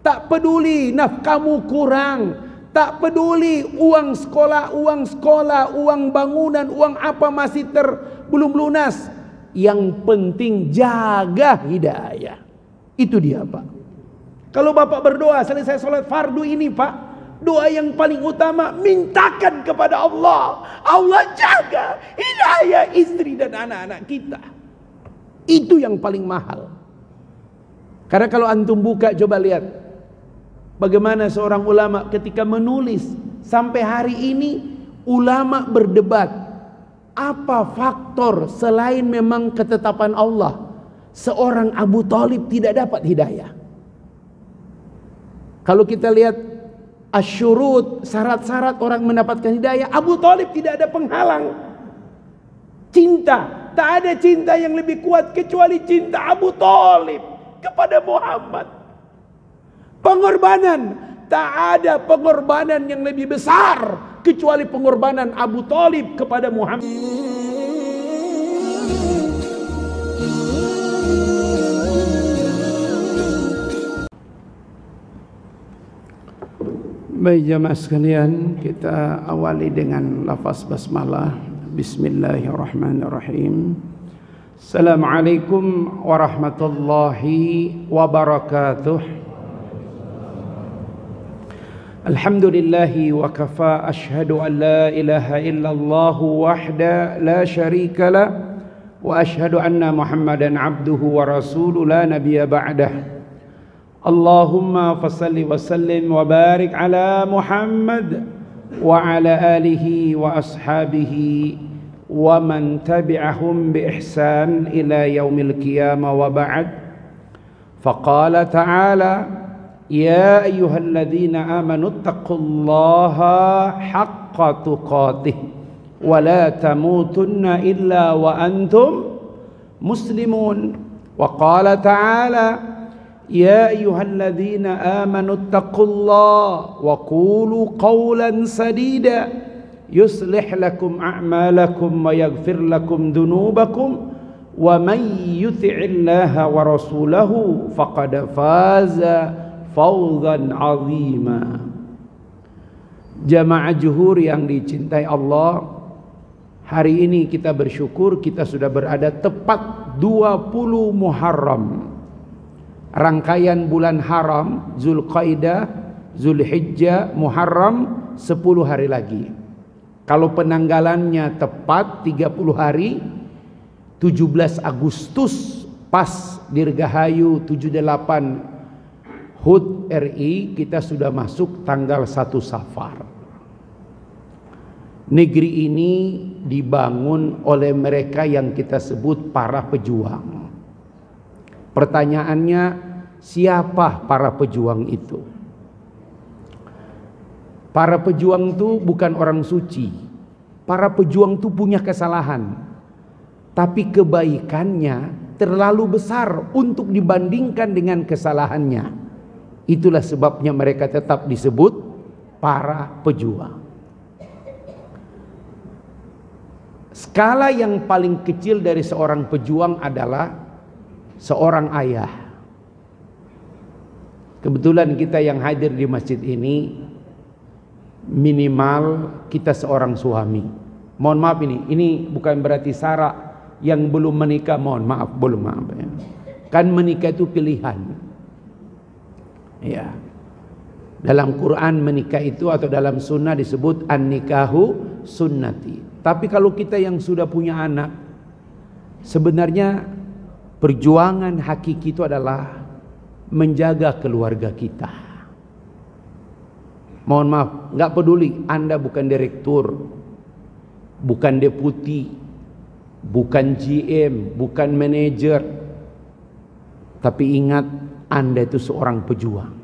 Tak peduli nafkamu kurang, tak peduli uang sekolah, uang bangunan, uang apa masih belum lunas. Yang penting jaga hidayah. Itu dia, Pak. Kalau Bapak berdoa selesai sholat fardu ini, Pak, doa yang paling utama, mintakan kepada Allah. Allah jaga hidayah istri dan anak-anak kita. Itu yang paling mahal. Karena kalau antum buka, coba lihat bagaimana seorang ulama ketika menulis. Sampai hari ini ulama berdebat, apa faktor selain memang ketetapan Allah seorang Abu Thalib tidak dapat hidayah. Kalau kita lihat asyurut, syarat-syarat orang mendapatkan hidayah, Abu Thalib tidak ada penghalang. Cinta, tak ada cinta yang lebih kuat kecuali cinta Abu Thalib kepada Muhammad. Pengorbanan, tak ada pengorbanan yang lebih besar kecuali pengorbanan Abu Thalib kepada Muhammad. Baik jamaah sekalian, kita awali dengan lafaz basmalah. Bismillahirrahmanirrahim. Assalamualaikum warahmatullahi wabarakatuh. Alhamdulillahi wa kafa, ashhadu an la ilaha illallah wahda la syarika lah, wa ashhadu anna Muhammadan abduhu wa rasuluhu la nabiyya ba'dah. Allahumma fasalli wa sallim wa barik ala Muhammad wa ala alihi wa ashabihi wa man tabi'ahum bi ihsan ila yaumil qiyamah wa ba'd. Faqala ta'ala ya ayyuhalladzina amanu taqullaha haqqa tuqatih wa la tamutunna illa wa antum muslimun. Wa qala ta'ala ya ayyuhalladzina amanu taqullaha wa qulu qawlan sadida yuslih lakum a'malakum wa yaghfir lakum dhunubakum wa man yuti'illaha wa rasulahu faqad faza fawzan 'azima. Jamaah juhur yang dicintai Allah, hari ini kita bersyukur kita sudah berada tepat 20 Muharram, rangkaian bulan haram, Zulqaidah, Zulhijjah, Muharram, 10 hari lagi. Kalau penanggalannya tepat 30 hari, 17 Agustus pas Dirgahayu 78 HUT RI, kita sudah masuk tanggal 1 Safar. Negeri ini dibangun oleh mereka yang kita sebut para pejuang. Pertanyaannya, siapa para pejuang itu? Para pejuang itu bukan orang suci. Para pejuang itu punya kesalahan, tapi kebaikannya terlalu besar untuk dibandingkan dengan kesalahannya. Itulah sebabnya mereka tetap disebut para pejuang. Skala yang paling kecil dari seorang pejuang adalah seorang ayah. Kebetulan kita yang hadir di masjid ini minimal kita seorang suami. Mohon maaf, ini bukan berarti Sarah yang belum menikah, mohon maaf, belum, maaf ya. Kan menikah itu pilihan. Ya. Dalam Quran menikah itu atau dalam sunnah disebut an-nikahu sunnati. Tapi kalau kita yang sudah punya anak, sebenarnya perjuangan hakiki itu adalah menjaga keluarga kita. Mohon maaf, nggak peduli Anda bukan direktur, bukan deputi, bukan GM, bukan manajer, tapi ingat Anda itu seorang pejuang.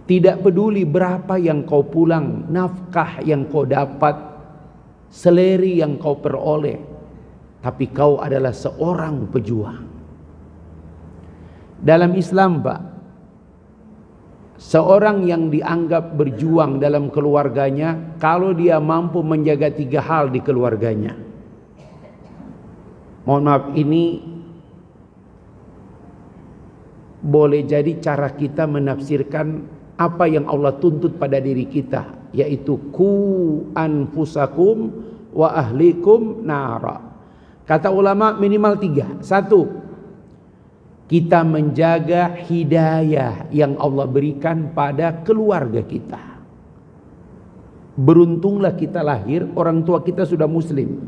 Tidak peduli berapa yang kau pulang, nafkah yang kau dapat, seleri yang kau peroleh, tapi kau adalah seorang pejuang. Dalam Islam, Pak, seorang yang dianggap berjuang dalam keluarganya kalau dia mampu menjaga 3 hal di keluarganya. Mohon maaf, ini Boleh jadi cara kita menafsirkan apa yang Allah tuntut pada diri kita, yaitu ku anfusakum wa ahlikum nara. Kata ulama minimal 3. 1, kita menjaga hidayah yang Allah berikan pada keluarga kita. Beruntunglah kita lahir, orang tua kita sudah muslim.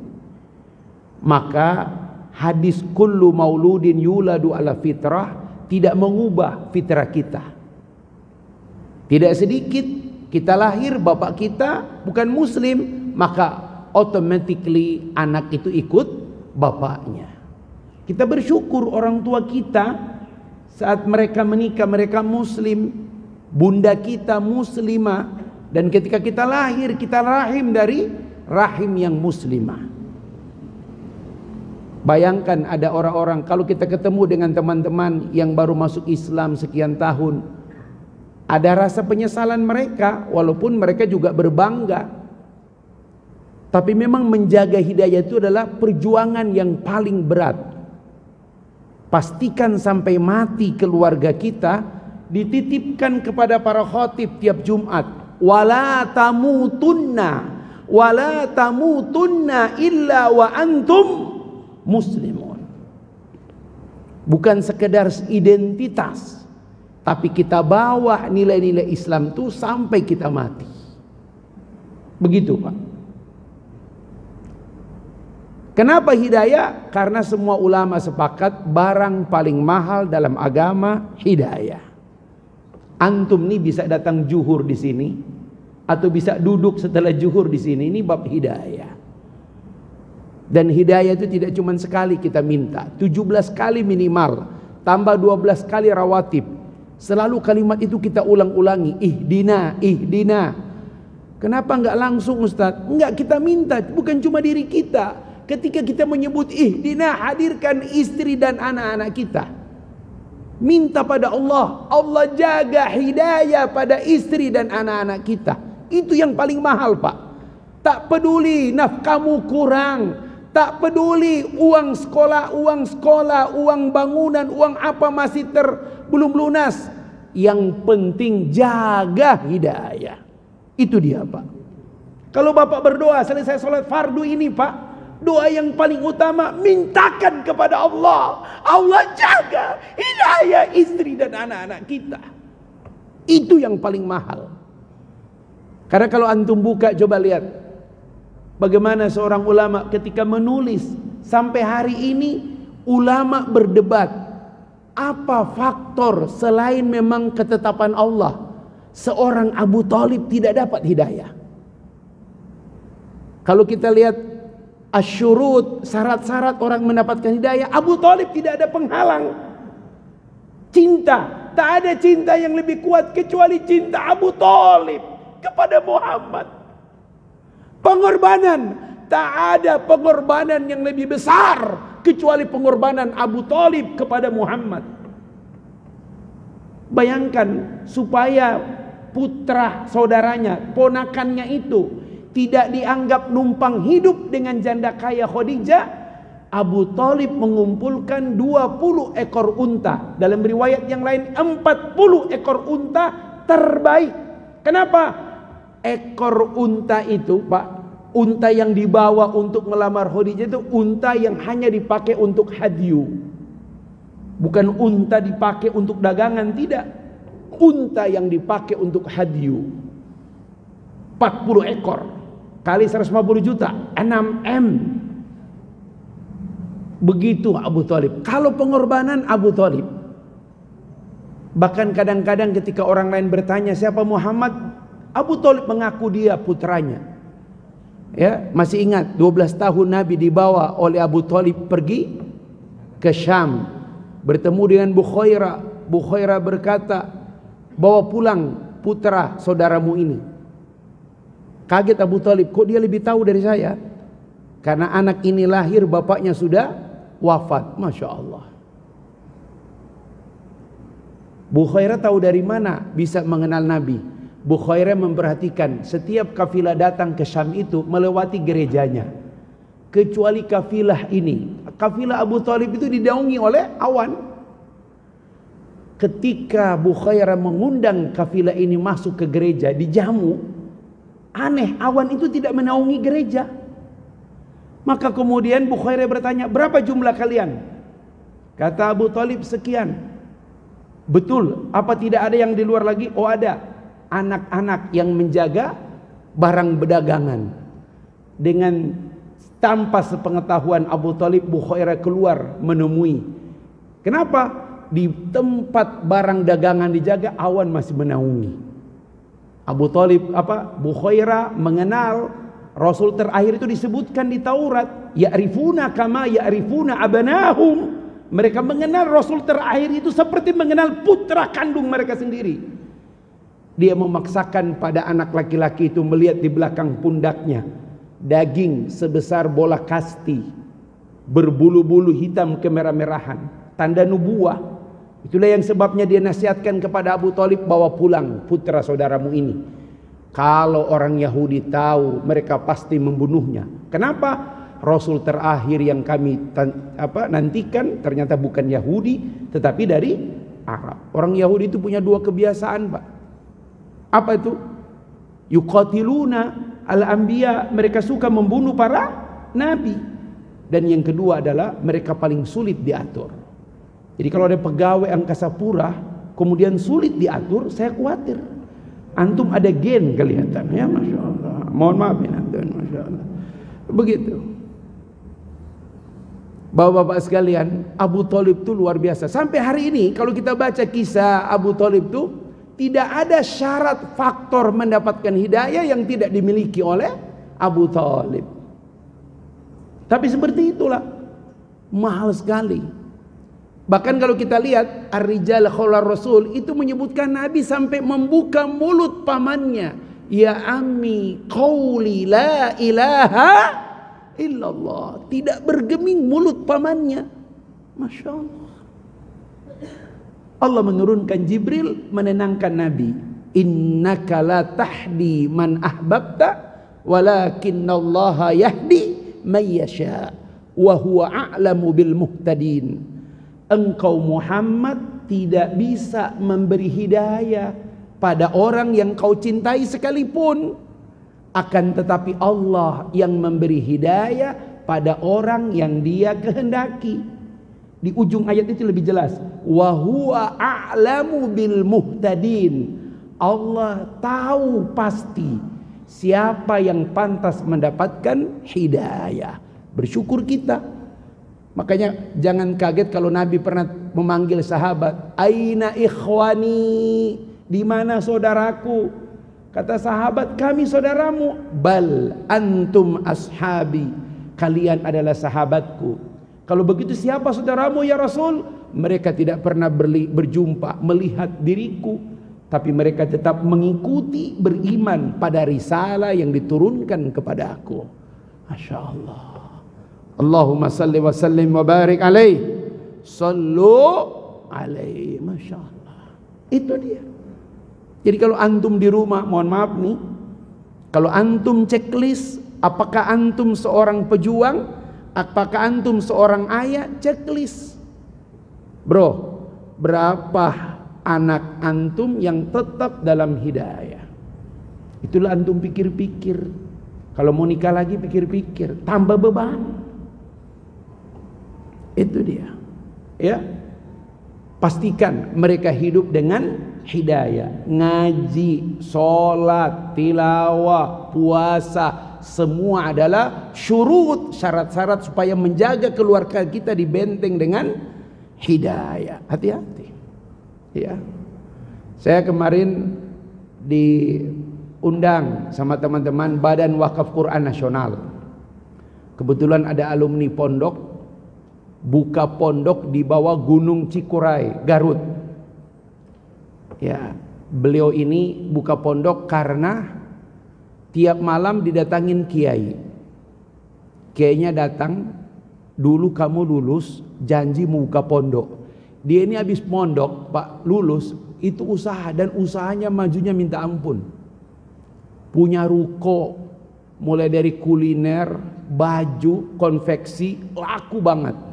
Maka hadis kullu mauludin yuladu ala fitrah tidak mengubah fitrah kita. Tidak sedikit kita lahir bapak kita bukan muslim, maka automatically anak itu ikut bapaknya. Kita bersyukur orang tua kita saat mereka menikah mereka muslim, bunda kita muslimah, dan ketika kita lahir kita rahim dari rahim yang muslimah. Bayangkan ada orang-orang, kalau kita ketemu dengan teman-teman yang baru masuk Islam sekian tahun, ada rasa penyesalan mereka, walaupun mereka juga berbangga. Tapi memang menjaga hidayah itu adalah perjuangan yang paling berat. Pastikan sampai mati keluarga kita dititipkan kepada para khatib tiap Jumat. Wala tamutunna illa wa antum muslimun. Bukan sekedar identitas, tapi kita bawa nilai-nilai Islam itu sampai kita mati. Begitu Pak. Kenapa hidayah? Karena semua ulama sepakat barang paling mahal dalam agama hidayah. Antum nih bisa datang zuhur di sini atau bisa duduk setelah zuhur di sini, ini bab hidayah. Dan hidayah itu tidak cuma sekali kita minta, 17 kali minimal, tambah 12 kali rawatib. Selalu kalimat itu kita ulang-ulangi, ihdina, ihdina. Kenapa enggak langsung Ustaz? Enggak, kita minta, bukan cuma diri kita. Ketika kita menyebut ihdina, hadirkan istri dan anak-anak kita. Minta pada Allah, Allah jaga hidayah pada istri dan anak-anak kita. Itu yang paling mahal Pak. Tak peduli nafkamu kurang, tak peduli uang sekolah, uang bangunan, uang apa masih belum lunas. Yang penting jaga hidayah. Itu dia Pak. Kalau Bapak berdoa selesai sholat fardu ini Pak, doa yang paling utama mintakan kepada Allah. Allah jaga hidayah istri dan anak-anak kita. Itu yang paling mahal. Karena kalau antum buka coba lihat bagaimana seorang ulama ketika menulis, sampai hari ini ulama berdebat apa faktor selain memang ketetapan Allah seorang Abu Thalib tidak dapat hidayah. Kalau kita lihat asyurut, syarat-syarat orang mendapatkan hidayah, Abu Thalib tidak ada penghalang. Cinta, tak ada cinta yang lebih kuat kecuali cinta Abu Thalib kepada Muhammad. Pengorbanan, tak ada pengorbanan yang lebih besar kecuali pengorbanan Abu Thalib kepada Muhammad. Bayangkan supaya putra saudaranya, ponakannya itu tidak dianggap numpang hidup dengan janda kaya Khadijah, Abu Thalib mengumpulkan 20 ekor unta. Dalam riwayat yang lain 40 ekor unta terbaik. Kenapa? Ekor unta itu Pak, unta yang dibawa untuk melamar Khadijah itu unta yang hanya dipakai untuk hadyu. Bukan unta dipakai untuk dagangan, tidak. Unta yang dipakai untuk hadyu. 40 ekor kali 150 juta, 6M. Begitu Abu Thalib. Kalau pengorbanan Abu Thalib. Bahkan kadang-kadang ketika orang lain bertanya siapa Muhammad, Abu Thalib mengaku dia putranya. Ya, masih ingat 12 tahun Nabi dibawa oleh Abu Thalib pergi ke Syam, bertemu dengan Bukhairah. Bukhairah berkata, bawa pulang putra saudaramu ini. Kaget Abu Thalib, kok dia lebih tahu dari saya? Karena anak ini lahir bapaknya sudah wafat. Masya Allah. Bukhairah tahu dari mana bisa mengenal Nabi? Bukhairah memperhatikan setiap kafilah datang ke Syam itu melewati gerejanya. Kecuali kafilah ini. Kafilah Abu Thalib itu dinaungi oleh awan. ketika Bukhairah mengundang kafilah ini masuk ke gereja, dijamu, aneh, awan itu tidak menaungi gereja. Maka kemudian Bukhairah bertanya, berapa jumlah kalian? Kata Abu Talib, sekian. Betul, apa tidak ada yang di luar lagi? Oh ada, anak-anak yang menjaga barang berdagangan. Dengan tanpa sepengetahuan Abu Talib, Bukhairah keluar menemui. Kenapa? Di tempat barang dagangan dijaga, awan masih menaungi. Abu Talib Bukhairah mengenal Rasul terakhir itu disebutkan di Taurat, ya'rifuna kama ya'rifuna abanahum. Mereka mengenal Rasul terakhir itu seperti mengenal putra kandung mereka sendiri. Dia memaksakan pada anak laki-laki itu melihat di belakang pundaknya daging sebesar bola kasti, berbulu-bulu hitam kemerah-merahan, tanda nubuah. Itulah yang sebabnya dia nasihatkan kepada Abu Talib, bawa pulang putra saudaramu ini. Kalau orang Yahudi tahu, mereka pasti membunuhnya. Kenapa? Rasul terakhir yang kami nantikan ternyata bukan Yahudi, tetapi dari Arab. Orang Yahudi itu punya dua kebiasaan, Pak. Apa itu? Yuqatiluna al-anbiya, mereka suka membunuh para nabi. Dan yang kedua adalah mereka paling sulit diatur. Jadi kalau ada pegawai angkasa pura kemudian sulit diatur, saya khawatir antum ada gen kelihatan, ya Masya Allah. Mohon maaf ya antum, Masya Allah. Begitu. Bapak-bapak sekalian, Abu Talib itu luar biasa. Sampai hari ini kalau kita baca kisah Abu Talib itu, tidak ada syarat faktor mendapatkan hidayah yang tidak dimiliki oleh Abu Talib. Tapi seperti itulah, mahal sekali. Bahkan kalau kita lihat Ar-Rijal Khawlar Rasul itu menyebutkan Nabi sampai membuka mulut pamannya, ya ammi qawli la ilaha illallah. Tidak bergeming mulut pamannya. Masya Allah. Allah menurunkan Jibril menenangkan Nabi. Innaka la tahdi man ahbabta walakinnallaha yahdi man yasha wa huwa a'lamu bil muhtadin. Engkau Muhammad tidak bisa memberi hidayah pada orang yang kau cintai sekalipun, akan tetapi Allah yang memberi hidayah pada orang yang Dia kehendaki. Di ujung ayat itu lebih jelas, wa huwa a'lamu bil muhtadin. Allah tahu pasti siapa yang pantas mendapatkan hidayah. Bersyukur kita. Makanya jangan kaget kalau Nabi pernah memanggil sahabat, aina ikhwani, di mana saudaraku? Kata sahabat, kami saudaramu. Bal antum ashabi, kalian adalah sahabatku. Kalau begitu siapa saudaramu ya Rasul? Mereka tidak pernah berjumpa, melihat diriku, tapi mereka tetap mengikuti, beriman pada risalah yang diturunkan kepada aku. Masya Allah. Allahumma salli wa sallim wa barik alaih. Sallu alaih. Masya Allah. Itu dia. Jadi kalau antum di rumah, mohon maaf nih, kalau antum checklist, apakah antum seorang pejuang, apakah antum seorang ayah, checklist. Bro, berapa anak antum yang tetap dalam hidayah? Itulah antum pikir-pikir. Kalau mau nikah lagi pikir-pikir, tambah beban. Itu dia. Ya. Pastikan mereka hidup dengan hidayah. Ngaji, sholat, tilawah, puasa, semua adalah syurut, syarat-syarat supaya menjaga keluarga kita dibenteng dengan hidayah. Hati-hati. Ya. Saya kemarin diundang sama teman-teman Badan Wakaf Quran Nasional. Kebetulan ada alumni pondok buka pondok di bawah Gunung Cikuray, Garut. Ya, beliau ini buka pondok karena tiap malam didatangin kiai. Kiainya datang, dulu kamu lulus, janji mau buka pondok. Dia ini habis pondok, Pak, lulus, itu usaha dan usahanya majunya minta ampun. Punya ruko, mulai dari kuliner, baju, konveksi, laku banget.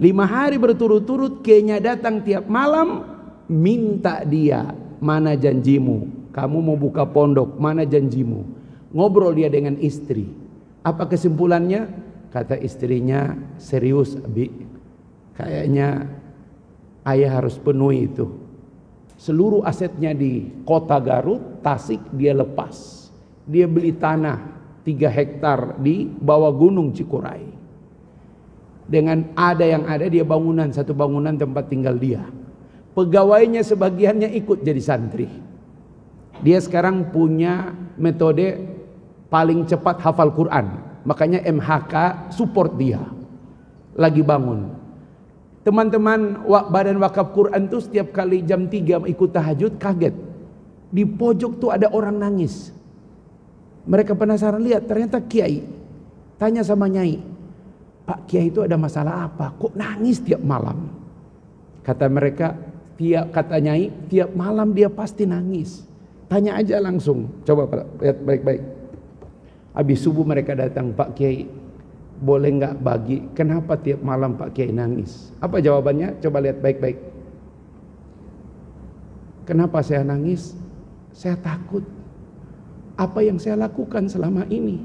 5 hari berturut-turut kiainya datang tiap malam, minta dia, mana janjimu? Kamu mau buka pondok, mana janjimu? Ngobrol dia dengan istri. Apa kesimpulannya? Kata istrinya, serius Abi, kayaknya ayah harus penuhi itu. Seluruh asetnya di kota Garut, Tasik dia lepas. Dia beli tanah 3 hektar di bawah gunung Cikuray. Dengan ada yang ada dia bangunan, satu bangunan tempat tinggal dia. Pegawainya sebagiannya ikut jadi santri. Dia sekarang punya metode paling cepat hafal Quran. Makanya MHK support dia. Lagi bangun. Teman-teman Badan Wakaf Quran tuh setiap kali jam 3 ikut tahajud kaget. Di pojok tuh ada orang nangis. Mereka penasaran lihat, ternyata kiai. Tanya sama nyai, Pak Kiai itu ada masalah apa? Kok nangis tiap malam? Kata mereka, kata nyai, tiap malam dia pasti nangis. Tanya aja langsung. Coba lihat baik-baik. Habis subuh mereka datang, Pak Kiai, boleh nggak bagi? Kenapa tiap malam Pak Kiai nangis? Apa jawabannya? Coba lihat baik-baik. Kenapa saya nangis? Saya takut. Apa yang saya lakukan selama ini?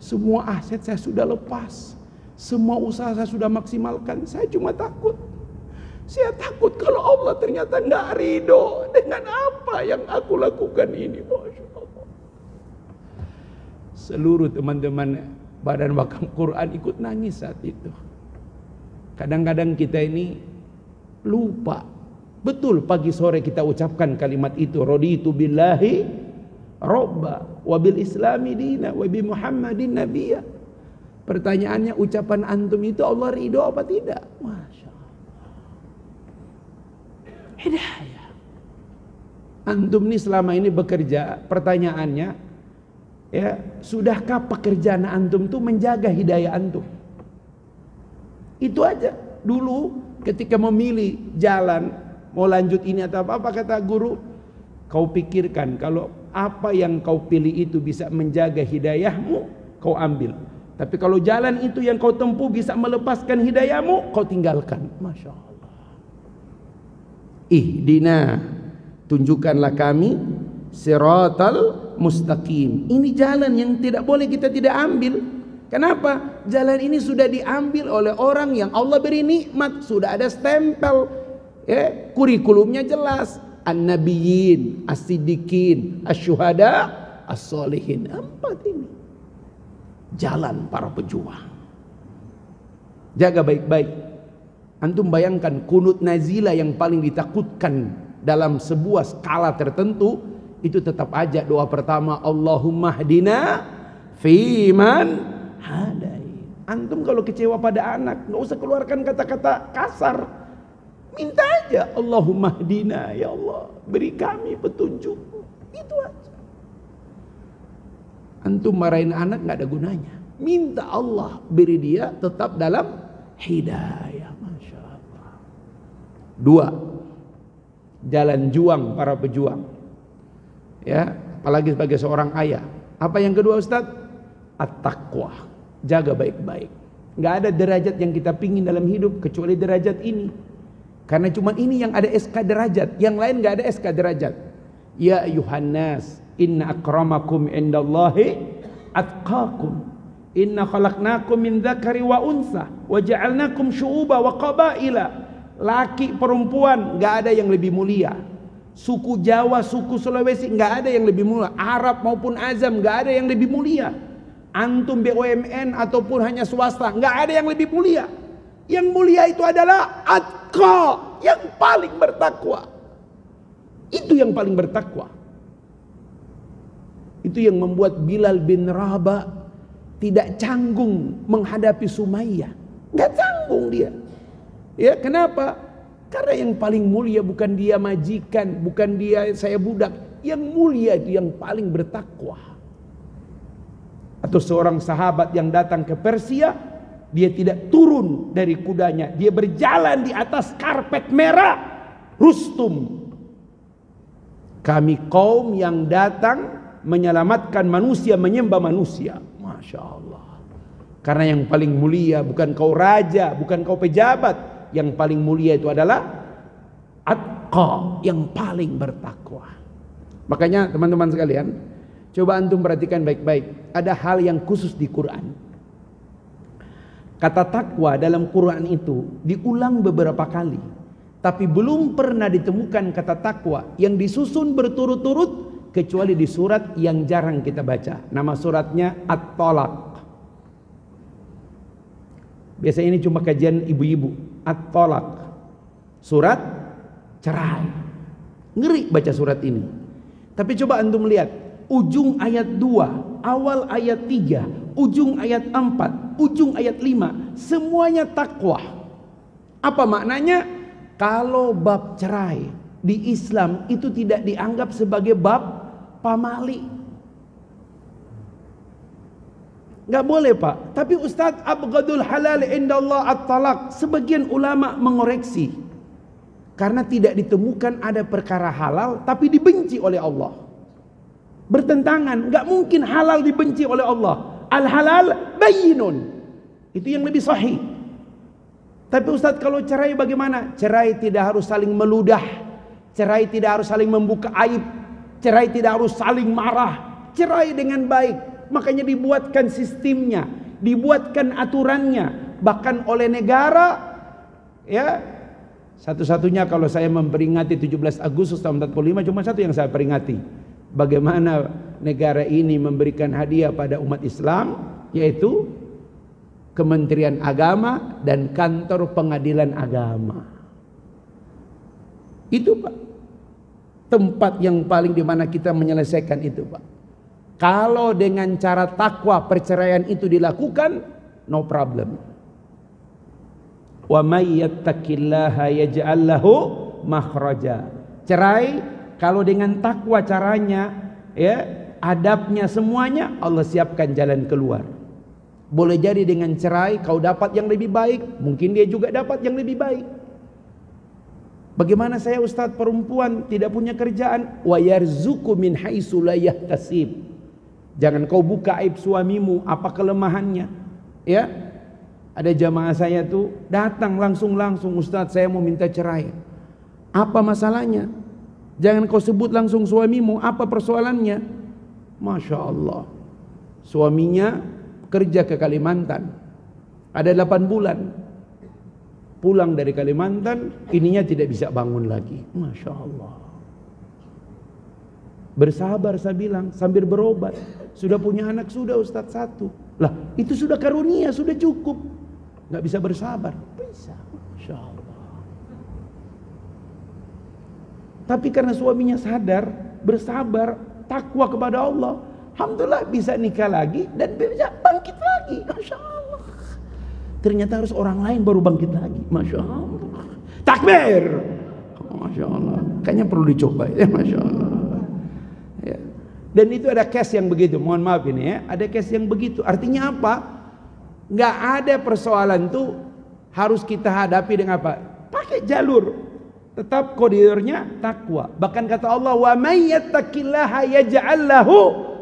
Semua aset saya sudah lepas. Semua usaha saya sudah maksimalkan. Saya cuma takut. Saya takut kalau Allah ternyata nggak ridho dengan apa yang aku lakukan ini. Masya Allah. Seluruh teman-teman Badan Wakaf Quran ikut nangis saat itu. Kadang-kadang kita ini lupa. Betul pagi sore kita ucapkan kalimat itu. Raditu billahi robba wa bil islami dina wa bi muhammadin nabiyya. Pertanyaannya, ucapan antum itu Allah ridho apa tidak? Masya Allah. Hidayah. Antum ini selama ini bekerja, pertanyaannya, ya, sudahkah pekerjaan antum itu menjaga hidayah antum? Itu aja. Dulu ketika memilih jalan, mau lanjut ini atau apa kata guru, kau pikirkan kalau apa yang kau pilih itu bisa menjaga hidayahmu, kau ambil. Tapi kalau jalan itu yang kau tempuh bisa melepaskan hidayahmu, kau tinggalkan. Masya Allah. Ihdina, tunjukkanlah kami siratal mustaqim. Ini jalan yang tidak boleh kita tidak ambil. Kenapa? Jalan ini sudah diambil oleh orang yang Allah beri nikmat, sudah ada stempel, ya, kurikulumnya jelas. An-nabiyyin, as-siddiqin, asy-syuhada, as-sholihin. 4 ini. Jalan para pejuang. Jaga baik-baik. Antum bayangkan kunut nazilah yang paling ditakutkan dalam sebuah skala tertentu, itu tetap aja doa pertama, Allahumma hdina fiman hadai. Antum kalau kecewa pada anak, nggak usah keluarkan kata-kata kasar. Minta aja, Allahumma hdina, ya Allah, beri kami petunjuk. Itu aja. Antum marahin anak nggak ada gunanya. Minta Allah beri dia tetap dalam hidayah. Masya Allah. 2. Jalan juang para pejuang. Ya, apalagi sebagai seorang ayah. Apa yang kedua Ustadz? At-taqwa. Jaga baik-baik. Nggak ada derajat yang kita pingin dalam hidup kecuali derajat ini. Karena cuma ini yang ada SK derajat, yang lain nggak ada SK derajat. Ya ayuhan nas, inna akramakum indallahi atqakum. Inna khalaqnakum min dzakari wa unsa wa ja'alnakum syu'uba wa qabaila. Laki perempuan nggak ada yang lebih mulia. Suku Jawa, suku Sulawesi nggak ada yang lebih mulia. Arab maupun Azam nggak ada yang lebih mulia. Antum BUMN ataupun hanya swasta nggak ada yang lebih mulia. Yang mulia itu adalah atqa, yang paling bertakwa. Itu yang paling bertakwa. Itu yang membuat Bilal bin Rabah tidak canggung menghadapi Sumayyah. Nggak canggung dia. Ya, kenapa? Karena yang paling mulia bukan dia majikan, bukan dia saya budak. Yang mulia itu yang paling bertakwa. Atau seorang sahabat yang datang ke Persia, dia tidak turun dari kudanya, dia berjalan di atas karpet merah. Rustum, kami kaum yang datang menyelamatkan manusia, menyembah manusia. Masya Allah. Karena yang paling mulia bukan kau raja, bukan kau pejabat. Yang paling mulia itu adalah atqa, yang paling bertakwa. Makanya teman-teman sekalian, coba antum perhatikan baik-baik. Ada hal yang khusus di Quran. Kata takwa dalam Quran itu diulang beberapa kali, tapi belum pernah ditemukan kata takwa yang disusun berturut-turut kecuali di surat yang jarang kita baca. Nama suratnya At-Tolak. Biasanya ini cuma kajian ibu-ibu. At-Tolak, surat cerai. Ngeri baca surat ini. Tapi coba antum lihat ujung ayat 2, awal ayat 3, ujung ayat 4, ujung ayat 5, semuanya takwa. Apa maknanya? Kalau bab cerai di Islam itu tidak dianggap sebagai bab pamali. Nggak boleh Pak. Tapi Ustadz, abghadul halal indallah at-talaq. Sebagian ulama mengoreksi. Karena tidak ditemukan ada perkara halal tapi dibenci oleh Allah. Bertentangan. Nggak mungkin halal dibenci oleh Allah. Al-halal bayyinun. Itu yang lebih sahih. Tapi Ustadz, kalau cerai bagaimana? Cerai tidak harus saling meludah. Cerai tidak harus saling membuka aib. Cerai tidak harus saling marah. Cerai dengan baik. Makanya dibuatkan sistemnya, dibuatkan aturannya, bahkan oleh negara. Ya, satu-satunya kalau saya memperingati 17 Agustus tahun 45 cuma satu yang saya peringati. Bagaimana negara ini memberikan hadiah pada umat Islam, yaitu Kementerian Agama dan Kantor Pengadilan Agama. Itu Pak, tempat yang paling dimana kita menyelesaikan itu Pak. Kalau dengan cara takwa perceraian itu dilakukan, no problem. Wa may yattaqillaha yaj'al lahu makhraja. Cerai kalau dengan takwa caranya, ya, adabnya semuanya, Allah siapkan jalan keluar. Boleh jadi dengan cerai kau dapat yang lebih baik, mungkin dia juga dapat yang lebih baik. Bagaimana saya Ustadz perempuan tidak punya kerjaan? Wa yarzuqu min haitsu la yahtasib. Jangan kau buka aib suamimu, apa kelemahannya. Ya, ada jamaah saya tuh datang langsung, Ustadz saya mau minta cerai. Apa masalahnya? Jangan kau sebut langsung suamimu, apa persoalannya? Masya Allah, suaminya kerja ke Kalimantan, ada 8 bulan, pulang dari Kalimantan, ininya tidak bisa bangun lagi. Masya Allah. Bersabar saya bilang, sambil berobat. Sudah punya anak sudah Ustadz 1. Lah itu sudah karunia, sudah cukup. Nggak bisa bersabar? Bisa. Masya Allah. Tapi karena suaminya sadar, bersabar, takwa kepada Allah, alhamdulillah bisa nikah lagi dan bisa bangkit lagi. Masya Allah. Ternyata harus orang lain baru bangkit lagi. Masya Allah. Takbir. Masya Allah. Kayaknya perlu dicoba ya. Masya Allah. Ya. Dan itu ada case yang begitu. Mohon maaf ini ya. Ada case yang begitu. Artinya apa? Nggak ada persoalan tuh harus kita hadapi dengan apa? Pakai jalur. Tetap koridornya takwa. Bahkan kata Allah, wa may yattaqillaha yaj'al lahu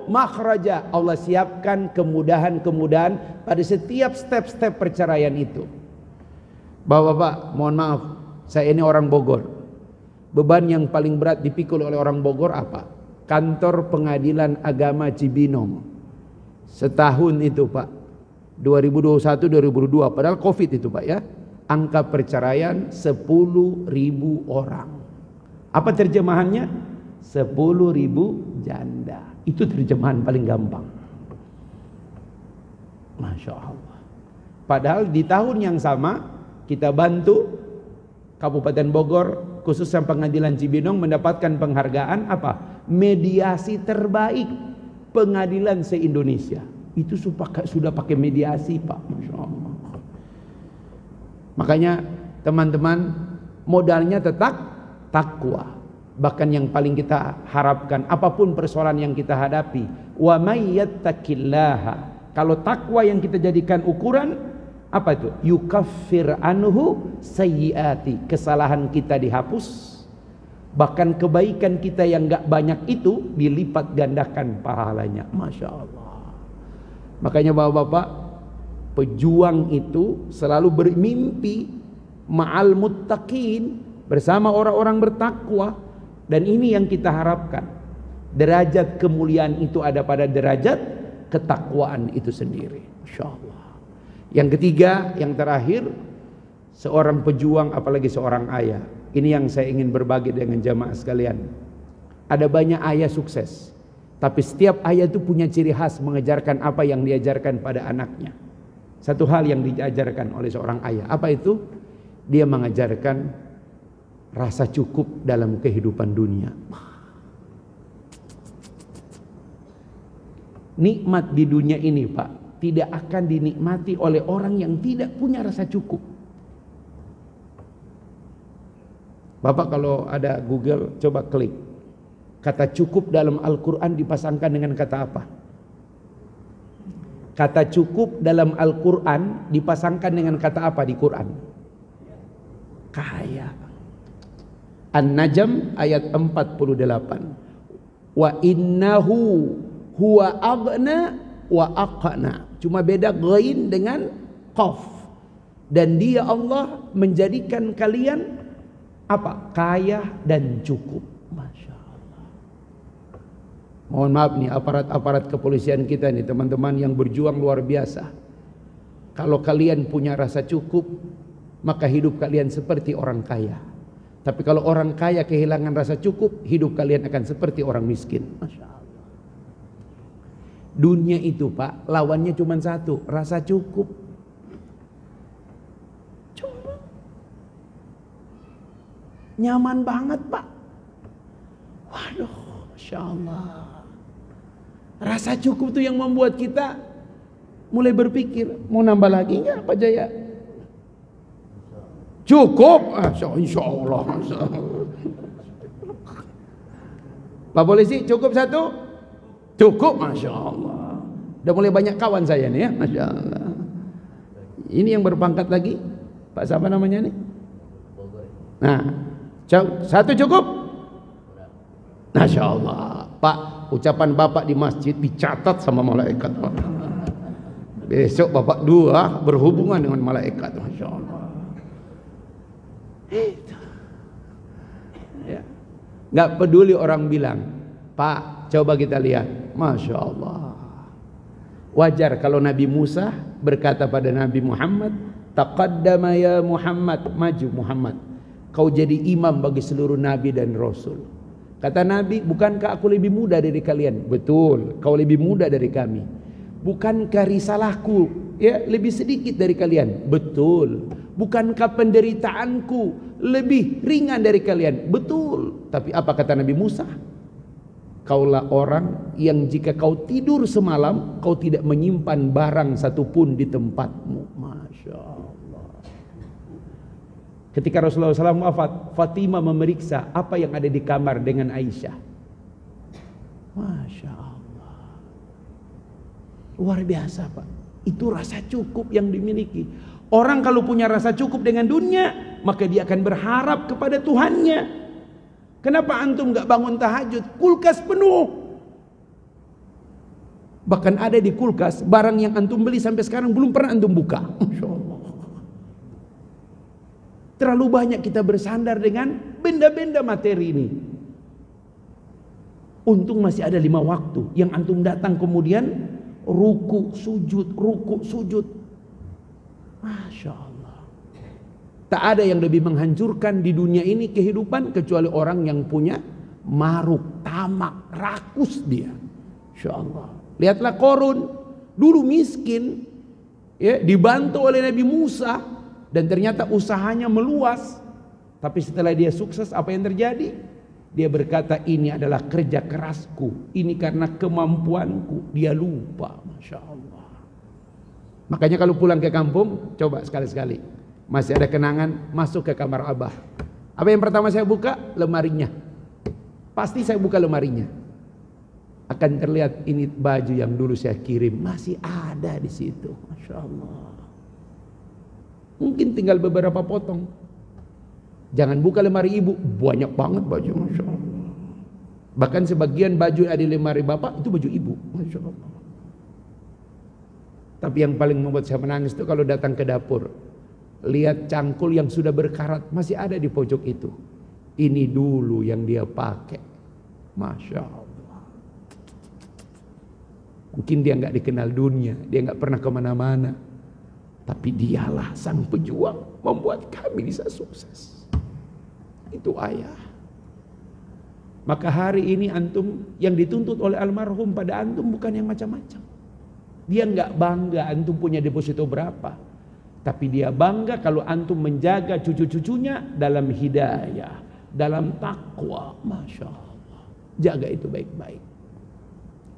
makhraja. Allah siapkan kemudahan-kemudahan pada setiap step-step perceraian itu. Bapak-bapak, mohon maaf, saya ini orang Bogor. Beban yang paling berat dipikul oleh orang Bogor apa? Kantor Pengadilan Agama Cibinong. Setahun itu Pak, 2021-2022, padahal Covid itu Pak ya. Angka perceraian 10.000 orang. Apa terjemahannya? 10.000 janda. Itu terjemahan paling gampang. Masya Allah. Padahal di tahun yang sama kita bantu Kabupaten Bogor, khususnya Pengadilan Cibinong mendapatkan penghargaan apa? Mediasi terbaik pengadilan se-Indonesia. Itu sudah pakai mediasi Pak. Masya Allah. Makanya teman-teman, modalnya tetap takwa. Bahkan yang paling kita harapkan, apapun persoalan yang kita hadapi, wa may yattaqillaha. Kalau takwa yang kita jadikan ukuran, apa itu? Yukaffir anhu sayyiati. Kesalahan kita dihapus, bahkan kebaikan kita yang gak banyak itu dilipat gandakan pahalanya. Masya Allah. Makanya bapak-bapak, pejuang itu selalu bermimpi ma'al muttaqin, bersama orang-orang bertakwa. Dan ini yang kita harapkan. Derajat kemuliaan itu ada pada derajat ketakwaan itu sendiri. Masya Allah. Yang ketiga, yang terakhir, seorang pejuang apalagi seorang ayah. Ini yang saya ingin berbagi dengan jamaah sekalian. Ada banyak ayah sukses, tapi setiap ayah itu punya ciri khas mengajarkan apa yang diajarkan pada anaknya. Satu hal yang diajarkan oleh seorang ayah, apa itu? Dia mengajarkan rasa cukup dalam kehidupan dunia. Nikmat di dunia ini, Pak, tidak akan dinikmati oleh orang yang tidak punya rasa cukup. Bapak kalau ada Google, coba klik kata cukup dalam Al-Quran dipasangkan dengan kata apa? Kata cukup dalam Al-Quran dipasangkan dengan kata apa di Quran? Kaya. An-Najm ayat 48. Wa innahu huwa aghna wa aqna. Cuma beda ghain dengan qaf. Dan dia Allah menjadikan kalian apa? Kaya dan cukup. Masya Allah. Mohon maaf nih aparat-aparat kepolisian kita nih, teman-teman yang berjuang luar biasa. Kalau kalian punya rasa cukup, maka hidup kalian seperti orang kaya. Tapi kalau orang kaya kehilangan rasa cukup, hidup kalian akan seperti orang miskin. Masya Allah. Dunia itu, Pak, lawannya cuma satu, rasa cukup. Cuma nyaman banget, Pak. Waduh, Masya Allah. Rasa cukup itu yang membuat kita mulai berpikir, mau nambah lagi nggak Pak Jaya? Cukup, insya Allah. Pak Polisi, cukup satu? Cukup, Masya Allah. Udah mulai banyak kawan saya nih ya, Masya Allah. Ini yang berpangkat lagi, Pak siapa namanya nih? Nah, satu cukup? Masya Allah. Pak, ucapan Bapak di masjid dicatat sama malaikat. Besok Bapak dua berhubungan dengan malaikat, Masya Allah. Ya. Nggak peduli orang bilang, Pak, coba kita lihat, Masya Allah. Wajar kalau Nabi Musa berkata pada Nabi Muhammad, taqaddama ya Muhammad, maju Muhammad, kau jadi imam bagi seluruh Nabi dan Rasul. Kata Nabi, bukankah aku lebih muda dari kalian? Betul, kau lebih muda dari kami. Bukankah risalahku lebih sedikit dari kalian? Betul. Bukankah penderitaanku lebih ringan dari kalian? Betul. Tapi apa kata Nabi Musa? Kaulah orang yang jika kau tidur semalam, kau tidak menyimpan barang satupun di tempatmu. Masya Allah. Ketika Rasulullah SAW wafat, Fatimah memeriksa apa yang ada di kamar dengan Aisyah. Masya Allah. Luar biasa, Pak. Itu rasa cukup yang dimiliki. Orang kalau punya rasa cukup dengan dunia, maka dia akan berharap kepada Tuhannya. Kenapa antum gak bangun tahajud? Kulkas penuh. Bahkan ada di kulkas barang yang antum beli sampai sekarang belum pernah antum buka. Masya Allah. Terlalu banyak kita bersandar dengan benda-benda materi ini. Untung masih ada 5 waktu yang antum datang kemudian ruku sujud. Masya Allah. Tak ada yang lebih menghancurkan di dunia ini kehidupan kecuali orang yang punya maruk, tamak, rakus dia. Masya Allah. Lihatlah Qarun, dulu miskin, ya, dibantu oleh Nabi Musa, dan ternyata usahanya meluas. Tapi setelah dia sukses, apa yang terjadi? Dia berkata, ini adalah kerja kerasku, ini karena kemampuanku. Dia lupa. Masya Allah. Makanya kalau pulang ke kampung, coba sekali-sekali, masih ada kenangan, masuk ke kamar Abah. Apa yang pertama saya buka? Lemarinya. Pasti saya buka lemarinya. Akan terlihat ini baju yang dulu saya kirim, masih ada di situ. Masya Allah. Mungkin tinggal beberapa potong. Jangan buka lemari ibu, banyak banget baju, Masya Allah. Bahkan sebagian baju ada di lemari bapak, itu baju ibu, Masya Allah. Tapi yang paling membuat saya menangis itu kalau datang ke dapur, lihat cangkul yang sudah berkarat masih ada di pojok itu. Ini dulu yang dia pakai. Masya Allah. Mungkin dia nggak dikenal dunia, dia nggak pernah kemana-mana, tapi dialah sang pejuang membuat kami bisa sukses. Itu ayah. Maka hari ini antum yang dituntut oleh almarhum pada antum bukan yang macam-macam. Dia nggak bangga antum punya deposito berapa, tapi dia bangga kalau antum menjaga cucu-cucunya dalam hidayah, dalam takwa. Masya Allah, jaga itu baik-baik.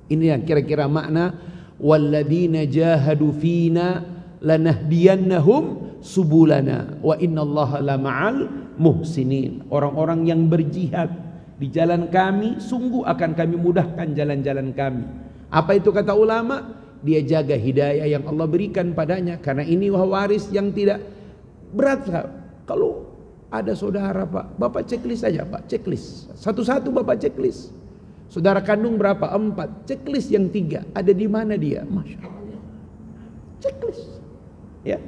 Ini yang kira-kira makna walladzina jahadu fina lanahdiyannahum subulana wa innallaha lama'al muhsinin. Orang-orang yang berjihad di jalan kami, sungguh akan kami mudahkan jalan-jalan kami. Apa itu kata ulama? Dia jaga hidayah yang Allah berikan padanya, karena ini waris yang tidak berat. Kalau ada saudara Pak, Bapak checklist saja Pak, checklist satu-satu Bapak checklist. Saudara kandung berapa? 4, checklist yang 3, ada di mana dia? Masya Allah, checklist ya.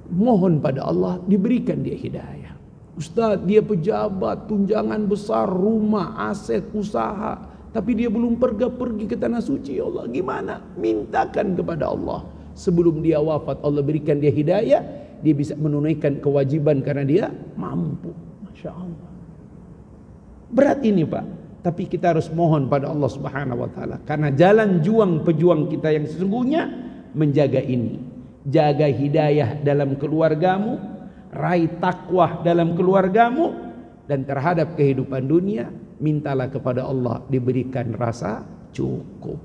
Mohon pada Allah diberikan dia hidayah. Ustaz, dia pejabat, tunjangan besar, rumah, aset, usaha, tapi dia belum pergi ke tanah suci. Ya Allah, gimana? Mintakan kepada Allah sebelum dia wafat, Allah berikan dia hidayah, dia bisa menunaikan kewajiban karena dia mampu. Masya Allah. Berat ini Pak, tapi kita harus mohon pada Allah Subhanahu wa Ta'ala, karena jalan juang pejuang kita yang sesungguhnya menjaga ini. Jaga hidayah dalam keluargamu, raih takwa dalam keluargamu, dan terhadap kehidupan dunia mintalah kepada Allah diberikan rasa cukup.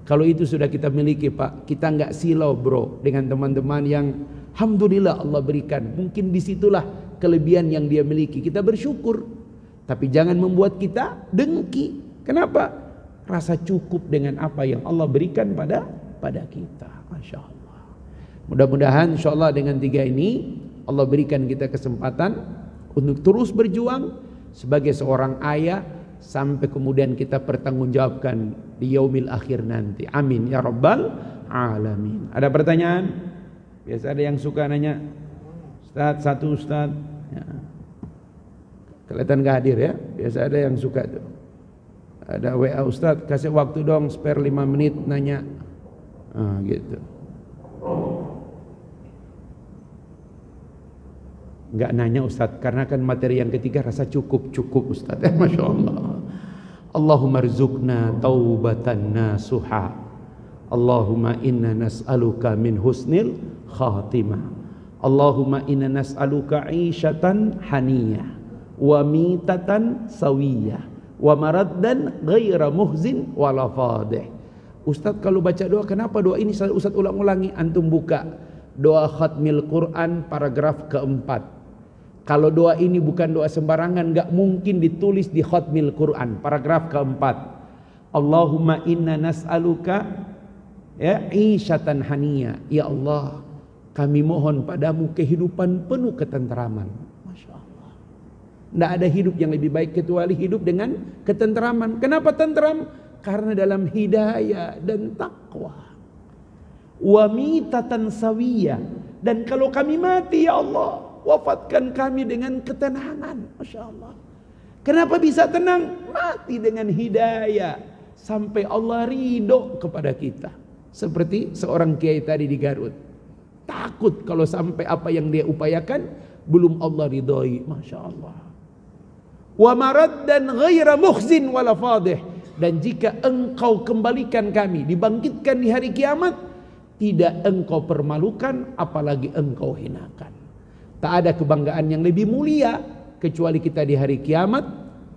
Kalau itu sudah kita miliki Pak, kita nggak silau bro dengan teman-teman yang alhamdulillah Allah berikan. Mungkin disitulah kelebihan yang dia miliki, kita bersyukur. Tapi jangan membuat kita dengki. Kenapa? Rasa cukup dengan apa yang Allah berikan pada kita. Masya Allah. Mudah-mudahan insya Allah dengan 3 ini Allah berikan kita kesempatan untuk terus berjuang sebagai seorang ayah sampai kemudian kita pertanggungjawabkan di yaumil akhir nanti. Amin ya rabbal alamin. Ada pertanyaan? Biasa ada yang suka nanya, Ustaz, satu Ustaz ya. Kelihatan gak hadir ya. Biasa ada yang suka tuh, ada WA, Ustaz kasih waktu dong spare 5 menit nanya gitu. Enggak nanya Ustaz, karena kan materi yang ketiga rasa cukup Ustaz. Masya Allah. Allahumma rizukna taubatan nasuha. Allahumma inna nas'aluka min husnil khatimah. Allahumma inna nas'aluka ishatan haniyah wa mitatan sawiyah wa maraddan ghaira muhzin wala fadih. Ustaz kalau baca doa, kenapa doa ini Ustaz ulang-ulangi? Antum buka doa khatmil Quran paragraf keempat. Kalau doa ini bukan doa sembarangan, gak mungkin ditulis di khatmil Quran paragraf keempat. Allahumma inna nas'aluka ya ishatan haniyah. Ya Allah, kami mohon padamu kehidupan penuh ketenteraman. Masya Allah. Tidak ada hidup yang lebih baik kecuali hidup dengan ketenteraman. Kenapa tenteram? Karena dalam hidayah dan takwa. Wa mitatan sawiyah. Dan kalau kami mati ya Allah, wafatkan kami dengan ketenangan. Masya Allah. Kenapa bisa tenang? Mati dengan hidayah sampai Allah ridho kepada kita. Seperti seorang kiai tadi di Garut, takut kalau sampai apa yang dia upayakan belum Allah ridhoi. Masya Allah. Wa maraddan ghaira mukhzin wala fadih. Dan jika engkau kembalikan kami, dibangkitkan di hari kiamat, tidak engkau permalukan apalagi engkau hinakan. Tak ada kebanggaan yang lebih mulia kecuali kita di hari kiamat.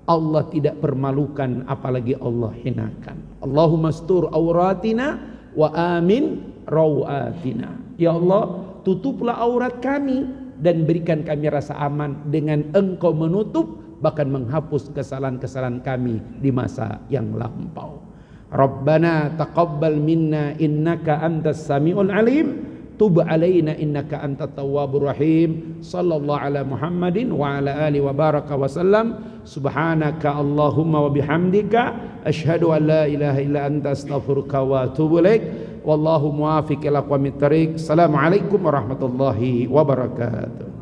Allah tidak permalukan apalagi Allah hinakan. Allahumma astur auratina wa amin rawatina. Ya Allah, tutuplah aurat kami dan berikan kami rasa aman dengan engkau menutup bahkan menghapus kesalahan-kesalahan kami di masa yang lampau. Rabbana taqabbal minna innaka antas samiul alim tub alaina innaka antat tawwabur rahim. Sallallahu ala Muhammadin wa ala alihi wa baraka wa sallam. Subhanaka Allahumma wa bihamdika asyhadu an la ilaha illa anta astaghfiruka wa atubu ilaik. Wallahu muwaffiq ila aqwamit thariq. Assalamualaikum warahmatullahi wabarakatuh.